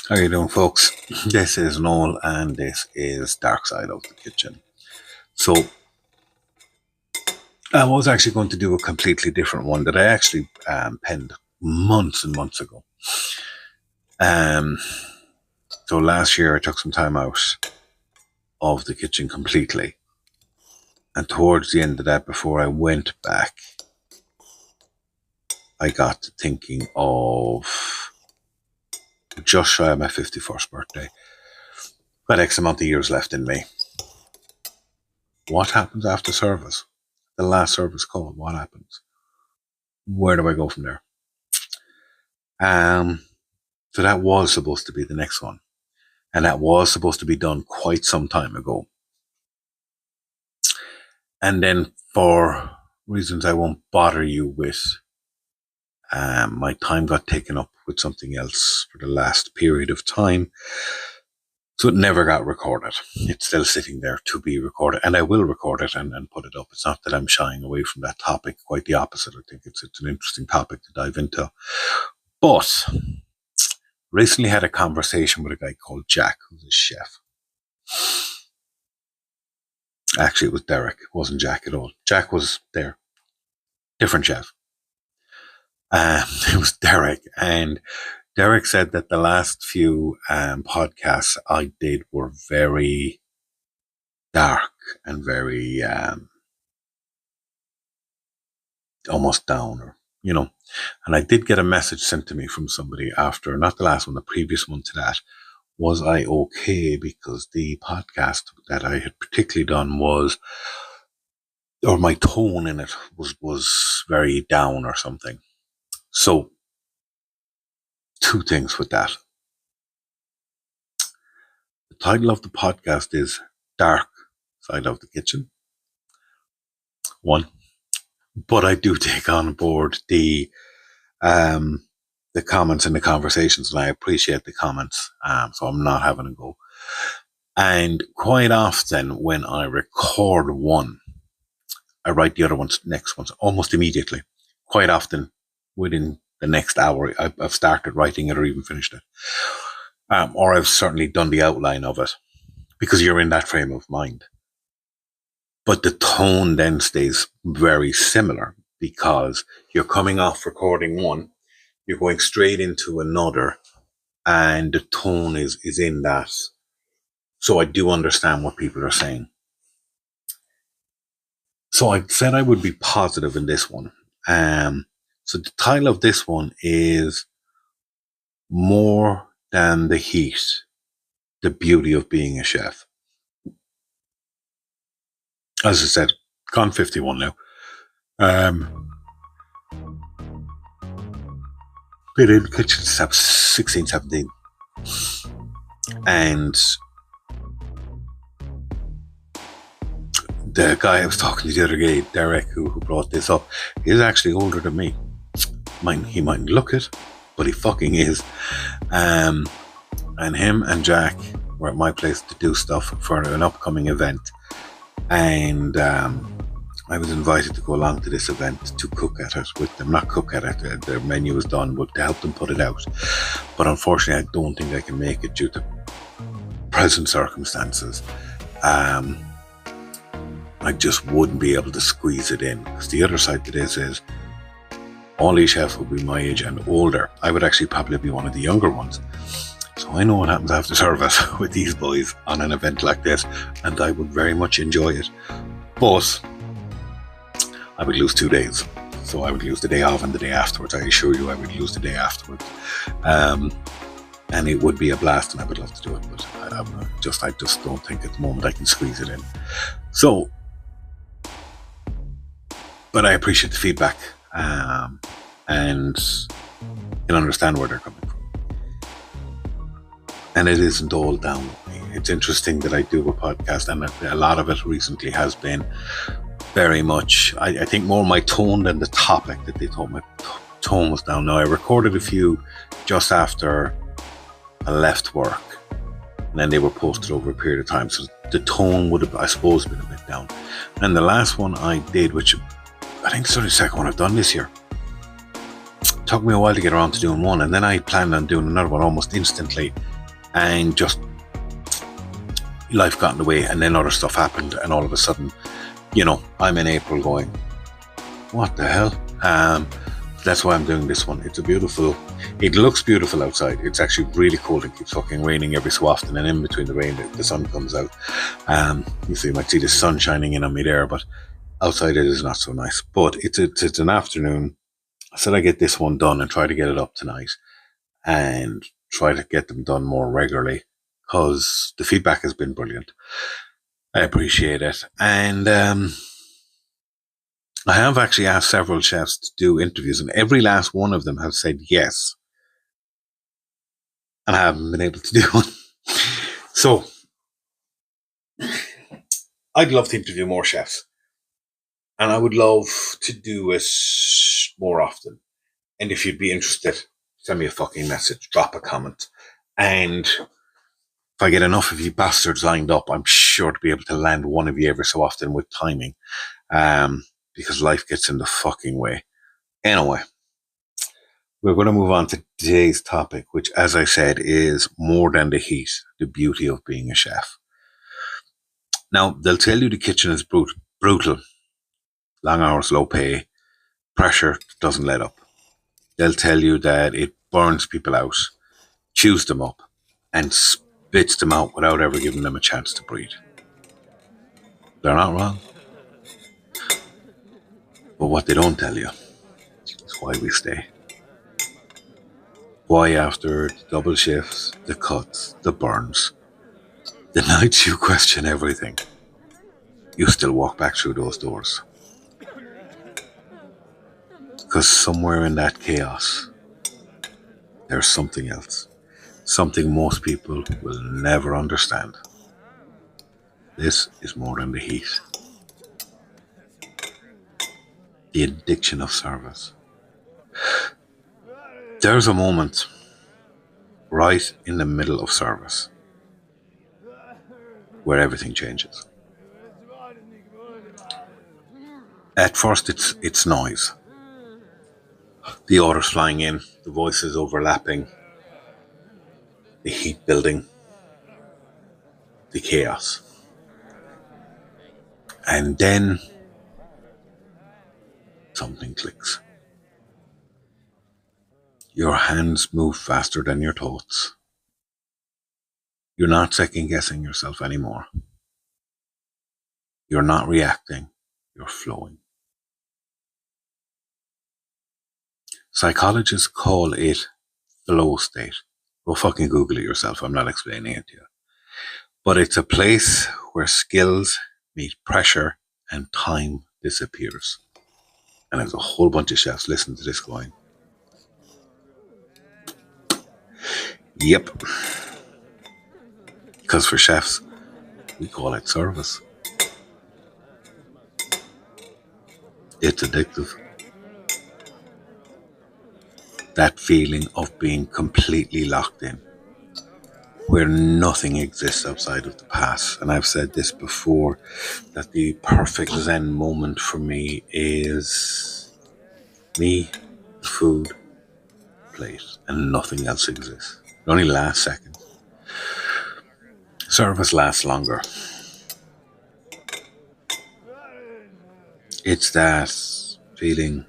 How you doing, folks? This is Noel, and this is Dark Side of the Kitchen. So, I was actually going to do a completely different one that I actually penned months and months ago. So last year I took some time out of the kitchen completely, and towards the end of that, before I went back, I got to thinking of just shy of my 51st birthday. Got X amount of years left in me. What happens after service? The last service call, what happens? Where do I go from there? So that was supposed to be the next one. And that was supposed to be done quite some time ago. And then for reasons I won't bother you with, my time got taken up with something else for the last period of time. So it never got recorded. It's still sitting there to be recorded, and I will record it and put it up. It's not that I'm shying away from that topic, quite the opposite. I think it's an interesting topic to dive into. But recently had a conversation with a guy called Jack, who's a chef. Actually, it was Derek. It wasn't Jack at all. Jack was there. Different chef. It was Derek, and Derek said that the last few podcasts I did were very dark and very almost downer, And I did get a message sent to me from somebody after, not the last one, the previous one to that. Was I okay? Because the podcast that I had particularly done was, or my tone in it was very down or something. So, two things with that. The title of the podcast is Dark Side of the Kitchen. One. But I do take on board the comments and the conversations, and I appreciate the comments. So I'm not having a go. And quite often when I record one, I write the other one's next ones almost immediately. Quite often within the next hour, I've started writing it or even finished it. Or I've certainly done the outline of it, because you're in that frame of mind. But the tone then stays very similar, because you're coming off recording one, you're going straight into another, and the tone is in that. So I do understand what people are saying. So I said I would be positive in this one. So the title of this one is More Than the Heat, the Beauty of Being a Chef. As I said, gone 51 now. Been in the kitchen since 16, 17. And the guy I was talking to the other day, Derek, who brought this up, is actually older than me. He mightn't look it, but he fucking is. And him and Jack were at my place to do stuff for an upcoming event. And I was invited to go along to this event to cook at it with them. Not cook at it, their menu was done, but to help them put it out. But unfortunately, I don't think I can make it due to present circumstances. I just wouldn't be able to squeeze it in, because the other side to this is all these chefs would be my age and older. I would actually probably be one of the younger ones. So I know what happens after service with these boys on an event like this, and I would very much enjoy it. But I would lose 2 days. So I would lose the day off and the day afterwards. I assure you I would lose the day afterwards. And it would be a blast, and I would love to do it, but I just don't think at the moment I can squeeze it in. So, but I appreciate the feedback, and can understand where they're coming from. And it isn't all down with me. It's interesting that I do a podcast, and a lot of it recently has been very much, I think, more my tone than the topic that they told me. Tone was down. Now, I recorded a few just after I left work, and then they were posted over a period of time. So the tone would have, I suppose, been a bit down. And the last one I did, which I think it's only the second one I've done this year, it took me a while to get around to doing one, and then I planned on doing another one almost instantly. and just life got in the way, and then other stuff happened, and all of a sudden, I'm in April going, what the hell? That's why I'm doing this one. It looks beautiful outside. It's actually really cold. It keeps fucking raining every so often, and in between the rain, the sun comes out. You might see the sun shining in on me there, but outside it is not so nice. But it's an afternoon. I said I get this one done and try to get it up tonight, and try to get them done more regularly, because the feedback has been brilliant. I appreciate it. And I have actually asked several chefs to do interviews, and every last one of them have said yes. And I haven't been able to do one. So, I'd love to interview more chefs. And I would love to do it more often. And if you'd be interested, send me a fucking message, drop a comment. And if I get enough of you bastards lined up, I'm sure to be able to land one of you every so often with timing. Because life gets in the fucking way. Anyway, we're going to move on to today's topic, which, as I said, is more than the heat, the beauty of being a chef. Now, they'll tell you the kitchen is brutal. Long hours, low pay, pressure doesn't let up. They'll tell you that it burns people out, chews them up, and spits them out without ever giving them a chance to breathe. They're not wrong. But what they don't tell you is why we stay. Why after the double shifts, the cuts, the burns, the nights you question everything, you still walk back through those doors. Because somewhere in that chaos, there's something else. Something most people will never understand. This is more than the heat. The addiction of service. There's a moment right in the middle of service where everything changes. At first it's noise. The orders flying in, the voices overlapping, the heat building, the chaos. And then something clicks. Your hands move faster than your thoughts. You're not second guessing yourself anymore. You're not reacting, you're flowing. Psychologists call it flow state. Go fucking Google it yourself, I'm not explaining it to you. But it's a place where skills meet pressure and time disappears. And there's a whole bunch of chefs listening to this going, yep. Because for chefs, we call it service. It's addictive. That feeling of being completely locked in, where nothing exists outside of the past. And I've said this before, that the perfect Zen moment for me is me, food, plate, and nothing else exists. It only lasts seconds. Service lasts longer. It's that feeling,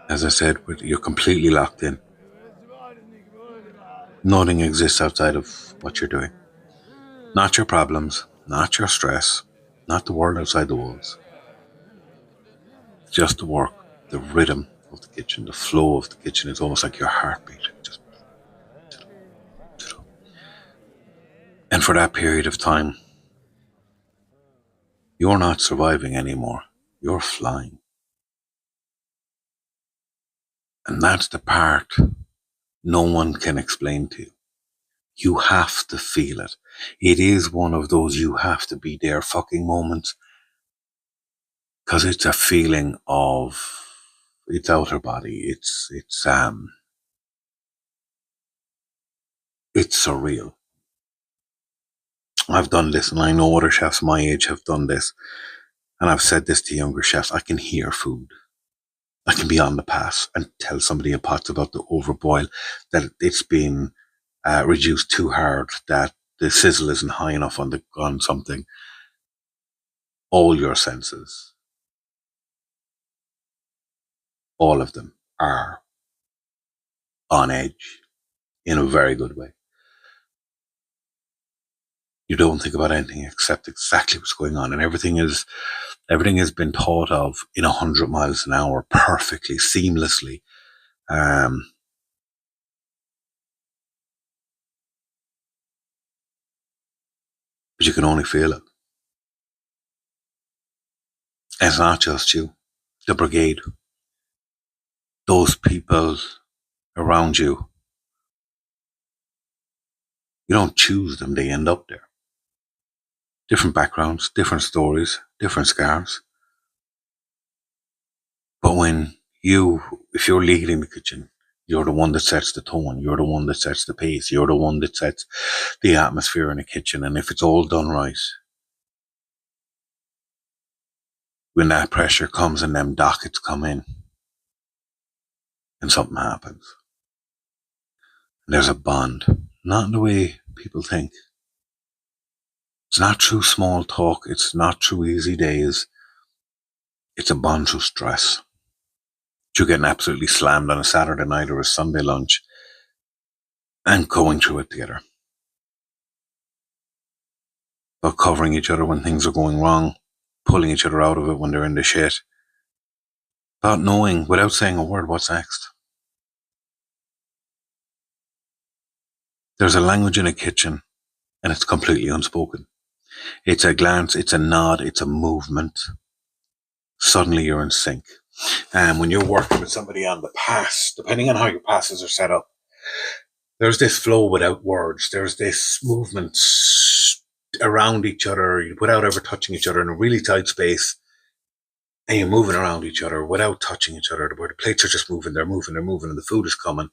as I said, you're completely locked in. Nothing exists outside of what you're doing. Not your problems, not your stress, not the world outside the walls. Just the work, the rhythm of the kitchen, the flow of the kitchen. It's almost like your heartbeat. And for that period of time, you're not surviving anymore. You're flying. And that's the part no one can explain to you. You have to feel it. It is one of those you have to be there fucking moments. Because it's a feeling of, it's outer body. It's surreal. I've done this, and I know other chefs my age have done this. And I've said this to younger chefs. I can hear food. I can be on the pass and tell somebody a pot's about to overboil, that it's been reduced too hard, that the sizzle isn't high enough on something. All your senses, all of them, are on edge in a very good way. You don't think about anything except exactly what's going on, and everything has been thought of in 100 miles an hour, perfectly, seamlessly. But you can only feel it. And it's not just you, the brigade, those people around you. You don't choose them, they end up there. Different backgrounds, different stories, different scars. But if you're leading the kitchen, you're the one that sets the tone, you're the one that sets the pace, you're the one that sets the atmosphere in the kitchen. And if it's all done right, when that pressure comes and them dockets come in, and something happens, and there's a bond, not in the way people think. It's not through small talk, it's not through easy days. It's a bond through stress. You're getting absolutely slammed on a Saturday night or a Sunday lunch and going through it together. But covering each other when things are going wrong, pulling each other out of it when they're in the shit. About knowing, without saying a word, what's next. There's a language in a kitchen, and it's completely unspoken. It's a glance, it's a nod, it's a movement. Suddenly you're in sync. And when you're working with somebody on the pass, depending on how your passes are set up, there's this flow without words. There's this movement around each other without ever touching each other in a really tight space. And you're moving around each other without touching each other, where the plates are just moving, they're moving, and the food is coming.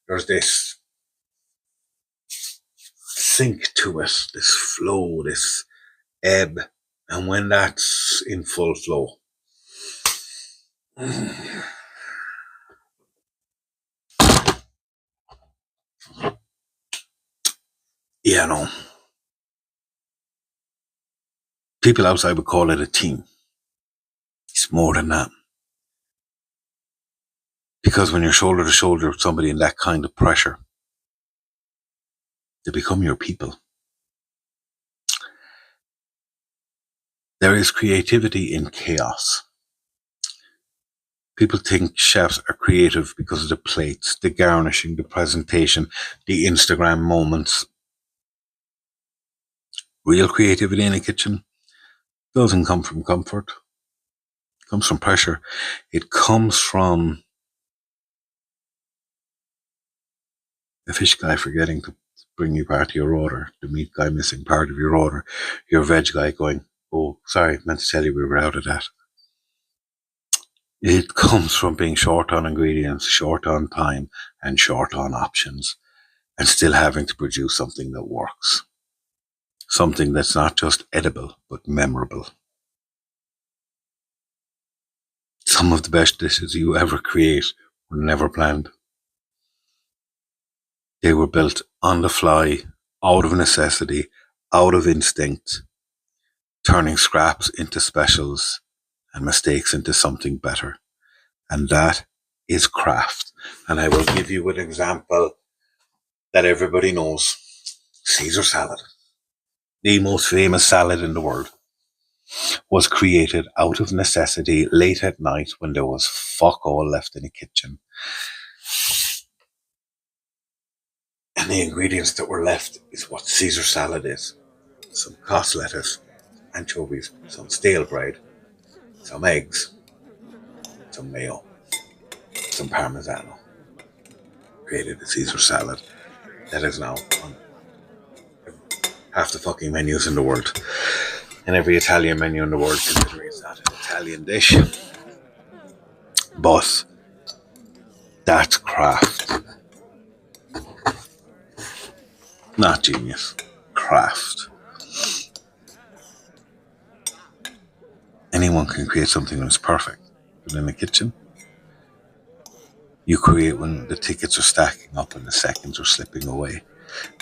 There's this sync to it, this flow, this ebb. And when that's in full flow, yeah, no. People outside would call it a team. It's more than that. Because when you're shoulder to shoulder with somebody in that kind of pressure, they become your people. There is creativity in chaos. People think chefs are creative because of the plates, the garnishing, the presentation, the Instagram moments. Real creativity in a kitchen doesn't come from comfort. It comes from pressure. It comes from the fish guy forgetting to bring you part of your order, the meat guy missing part of your order, your veg guy going, oh, sorry, meant to tell you we were out of that. It comes from being short on ingredients, short on time, and short on options, and still having to produce something that works. Something that's not just edible, but memorable. Some of the best dishes you ever create were never planned. They were built on the fly, out of necessity, out of instinct, turning scraps into specials and mistakes into something better. And that is craft. And I will give you an example that everybody knows. Caesar salad, the most famous salad in the world, was created out of necessity late at night when there was fuck all left in the kitchen. And the ingredients that were left is what Caesar salad is. Some cos lettuce, anchovies, some stale bread, some eggs, some mayo, some Parmigiano. Created a Caesar salad that is now on half the fucking menus in the world. And every Italian menu in the world, considering it's not an Italian dish. But that's craft. Not genius. Craft. Anyone can create something that's perfect. But in the kitchen, you create when the tickets are stacking up and the seconds are slipping away.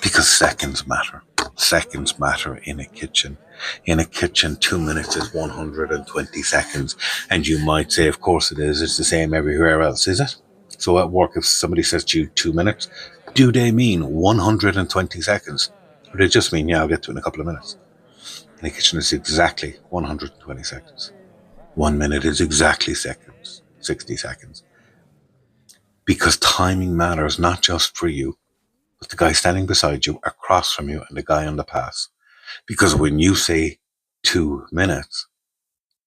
Because seconds matter. Seconds matter in a kitchen. In a kitchen, 2 minutes is 120 seconds. And you might say, of course it is. It's the same everywhere else, is it? So at work, if somebody says to you 2 minutes, do they mean 120 seconds? Or do they just mean, yeah, I'll get to it in a couple of minutes? In a kitchen, it's exactly 120 seconds. 1 minute is exactly 60 seconds. Because timing matters not just for you, but the guy standing beside you, across from you, and the guy on the pass. Because when you say 2 minutes,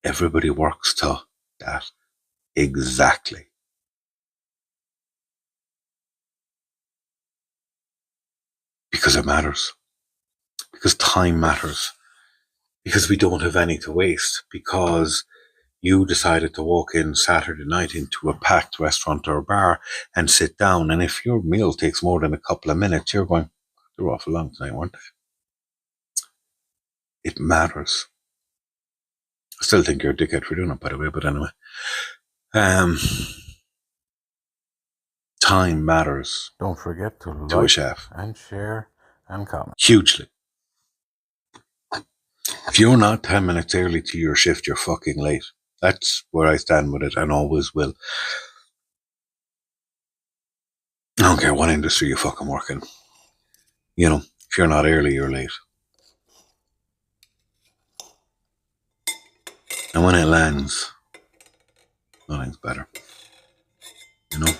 everybody works to that exactly. Because it matters. Because time matters. Because we don't have any to waste. Because you decided to walk in Saturday night into a packed restaurant or bar and sit down. And if your meal takes more than a couple of minutes, you're going, they're awful long tonight, weren't they? It matters. I still think you're a dickhead for doing it, by the way, but anyway. Time matters. Don't forget to like to a chef. And share and comment. Hugely. If you're not 10 minutes early to your shift, you're fucking late. That's where I stand with it and always will. I don't care what industry you fucking work in. You know, if you're not early, you're late. And when it lands, nothing's better. You know?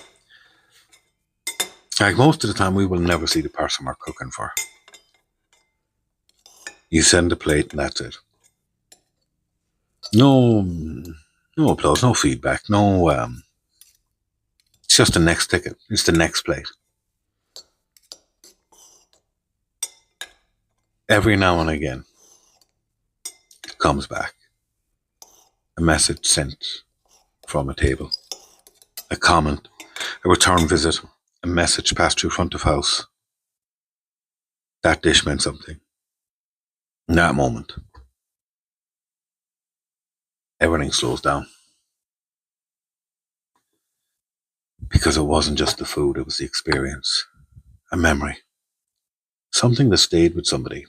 Like most of the time, we will never see the person we're cooking for. You send the plate and that's it. No applause, no feedback, it's just the next ticket. It's the next plate. Every now and again, it comes back. A message sent from a table. A comment. A return visit. A message passed through front of house. That dish meant something. In that moment, everything slows down. Because it wasn't just the food, it was the experience. A memory. Something that stayed with somebody.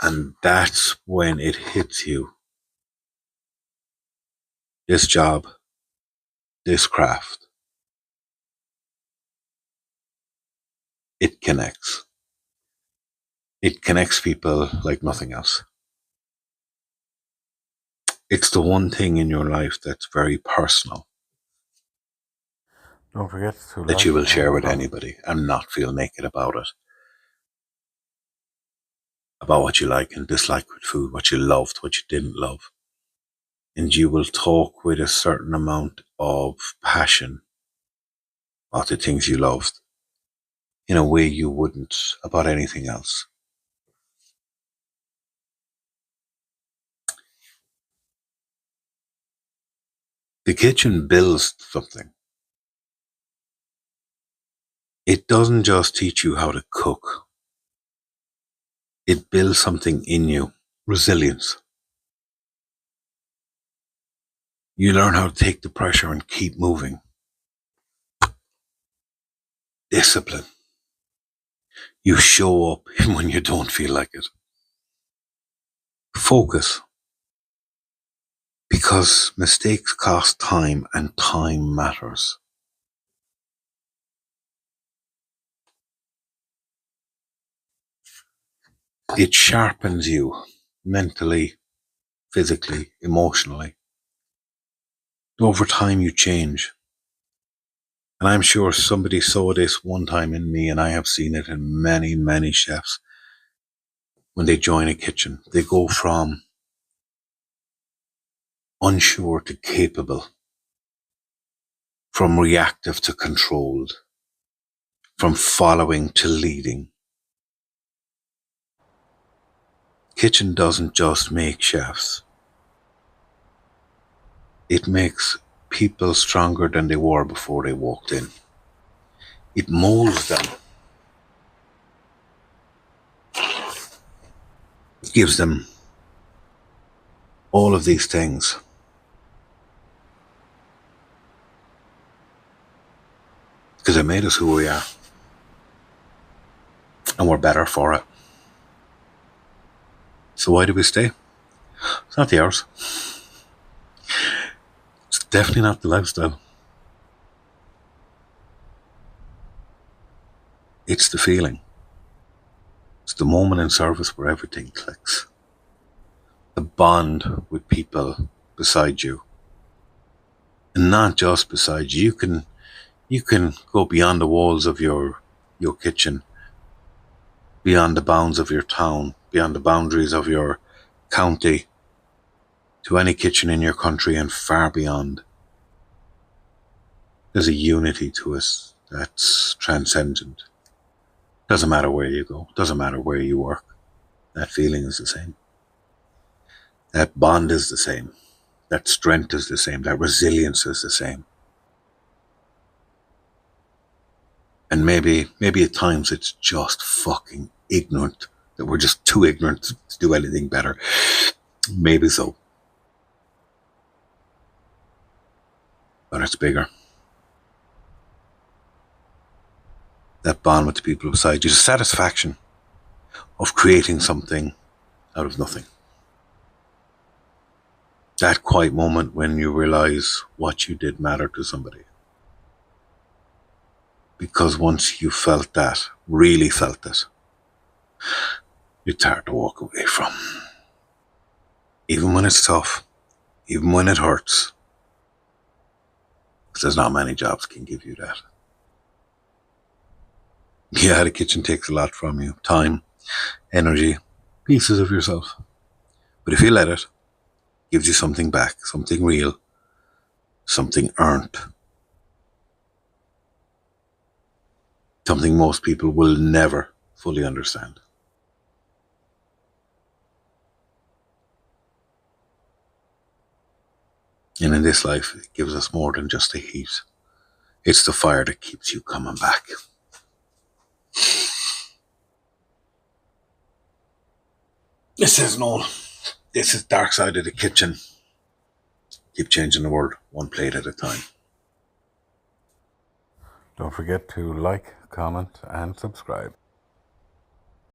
And that's when it hits you. This job, this craft, it connects. It connects people like nothing else. It's the one thing in your life that's very personal. Don't forget to that you will share with anybody and not feel naked about it. About what you like and dislike with food, what you loved, what you didn't love. And you will talk with a certain amount of passion about the things you loved in a way you wouldn't about anything else. The kitchen builds something. It doesn't just teach you how to cook. It builds something in you. Resilience. You learn how to take the pressure and keep moving. Discipline. You show up even when you don't feel like it. Focus. Because mistakes cost time and time matters. It sharpens you mentally, physically, emotionally. Over time you change. And I'm sure somebody saw this one time in me, and I have seen it in many, many chefs. When they join a kitchen, they go from unsure to capable, from reactive to controlled, from following to leading. Kitchen doesn't just make chefs. It makes people stronger than they were before they walked in. It molds them. It gives them all of these things. Because because it made us who we are. And we're better for it. So why do we stay? It's not the hours. It's definitely not the lifestyle. It's the feeling. It's the moment in service where everything clicks. The bond with people beside you. And not just beside you. You can go beyond the walls of your kitchen, beyond the bounds of your town, beyond the boundaries of your county, to any kitchen in your country and far beyond. There's a unity to us that's transcendent. Doesn't matter where you go, doesn't matter where you work. That feeling is the same. That bond is the same. That strength is the same. That resilience is the same. And maybe at times it's just fucking ignorant, that we're just too ignorant to do anything better. Maybe so. But it's bigger. That bond with the people beside you, the satisfaction of creating something out of nothing. That quiet moment when you realize what you did mattered to somebody. Because once you felt that, really felt it, it's hard to walk away from. Even when it's tough, even when it hurts. Because there's not many jobs can give you that. Yeah, the kitchen takes a lot from you. Time, energy, pieces of yourself. But if you let it, it gives you something back, something real, something earned. Something most people will never fully understand. And in this life, it gives us more than just the heat. It's the fire that keeps you coming back. This is Noel. This is Dark Side of the Kitchen. Keep changing the world, one plate at a time. Don't forget to like, comment, and subscribe.